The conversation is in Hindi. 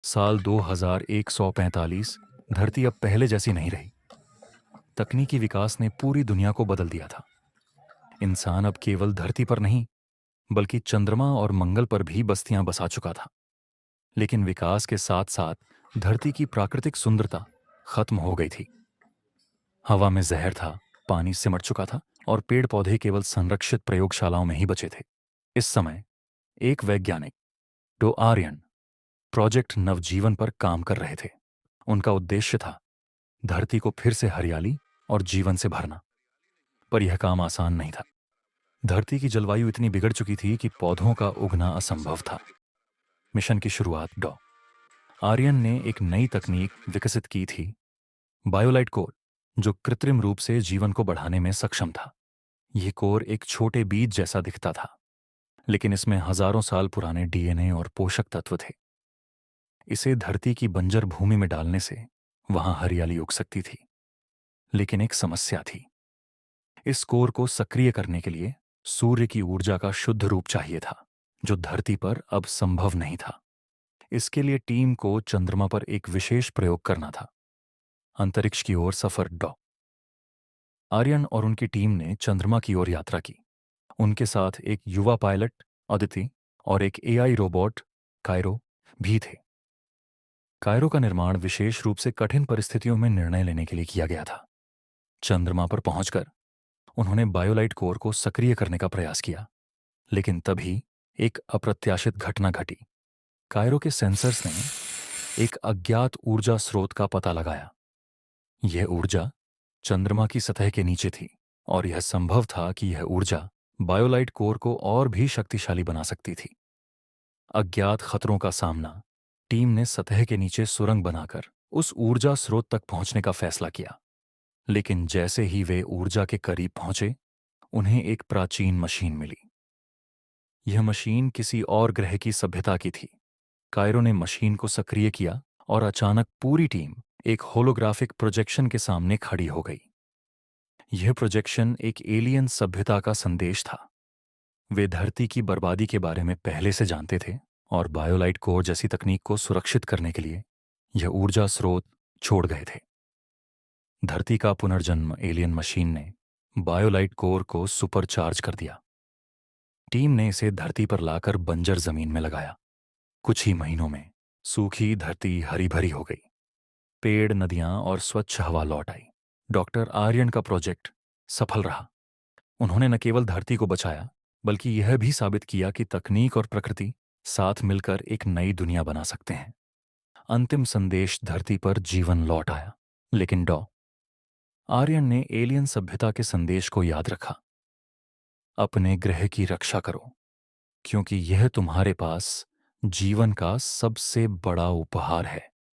साल 2145। धरती अब पहले जैसी नहीं रही। तकनीकी विकास ने पूरी दुनिया को बदल दिया था। इंसान अब केवल धरती पर नहीं, बल्कि चंद्रमा और मंगल पर भी बस्तियां बसा चुका था। लेकिन विकास के साथ साथ धरती की प्राकृतिक सुंदरता खत्म हो गई थी। हवा में जहर था, पानी सिमट चुका था और पेड़ पौधे केवल संरक्षित प्रयोगशालाओं में ही बचे थे। इस समय एक वैज्ञानिक, डो आर्यन, प्रोजेक्ट नवजीवन पर काम कर रहे थे। उनका उद्देश्य था धरती को फिर से हरियाली और जीवन से भरना। पर यह काम आसान नहीं था। धरती की जलवायु इतनी बिगड़ चुकी थी कि पौधों का उगना असंभव था। मिशन की शुरुआत डॉ आर्यन ने एक नई तकनीक विकसित की थी, बायोलाइट कोर, जो कृत्रिम रूप से जीवन को बढ़ाने में सक्षम था। यह कोर एक छोटे बीज जैसा दिखता था, लेकिन इसमें हजारों साल पुराने डीएनए और पोषक तत्व थे। इसे धरती की बंजर भूमि में डालने से वहां हरियाली उग सकती थी। लेकिन एक समस्या थी। इस कोर को सक्रिय करने के लिए सूर्य की ऊर्जा का शुद्ध रूप चाहिए था, जो धरती पर अब संभव नहीं था। इसके लिए टीम को चंद्रमा पर एक विशेष प्रयोग करना था। अंतरिक्ष की ओर सफर डॉ आर्यन और उनकी टीम ने चंद्रमा की ओर यात्रा की। उनके साथ एक युवा पायलट अदिति और एक एआई रोबोट कायरो भी थे। कायरो का निर्माण विशेष रूप से कठिन परिस्थितियों में निर्णय लेने के लिए किया गया था। चंद्रमा पर पहुंचकर उन्होंने बायोलाइट कोर को सक्रिय करने का प्रयास किया, लेकिन तभी एक अप्रत्याशित घटना घटी। कायरो के सेंसर्स ने एक अज्ञात ऊर्जा स्रोत का पता लगाया। यह ऊर्जा चंद्रमा की सतह के नीचे थी, और यह संभव था कि यह ऊर्जा बायोलाइट कोर को और भी शक्तिशाली बना सकती थी। अज्ञात खतरों का सामना, टीम ने सतह के नीचे सुरंग बनाकर उस ऊर्जा स्रोत तक पहुंचने का फैसला किया। लेकिन जैसे ही वे ऊर्जा के करीब पहुंचे, उन्हें एक प्राचीन मशीन मिली। यह मशीन किसी और ग्रह की सभ्यता की थी। कायरो ने मशीन को सक्रिय किया और अचानक पूरी टीम एक होलोग्राफिक प्रोजेक्शन के सामने खड़ी हो गई। यह प्रोजेक्शन एक एलियन सभ्यता का संदेश था। वे धरती की बर्बादी के बारे में पहले से जानते थे और बायोलाइट कोर जैसी तकनीक को सुरक्षित करने के लिए यह ऊर्जा स्रोत छोड़ गए थे। धरती का पुनर्जन्म एलियन मशीन ने बायोलाइट कोर को सुपरचार्ज कर दिया। टीम ने इसे धरती पर लाकर बंजर जमीन में लगाया। कुछ ही महीनों में सूखी धरती हरी भरी हो गई। पेड़, नदियां और स्वच्छ हवा लौट आई। डॉक्टर आर्यन का प्रोजेक्ट सफल रहा। उन्होंने न केवल धरती को बचाया, बल्कि यह भी साबित किया कि तकनीक और प्रकृति साथ मिलकर एक नई दुनिया बना सकते हैं। अंतिम संदेश, धरती पर जीवन लौट आया। लेकिन डॉ आर्यन ने एलियन सभ्यता के संदेश को याद रखा। अपने ग्रह की रक्षा करो, क्योंकि यह तुम्हारे पास जीवन का सबसे बड़ा उपहार है।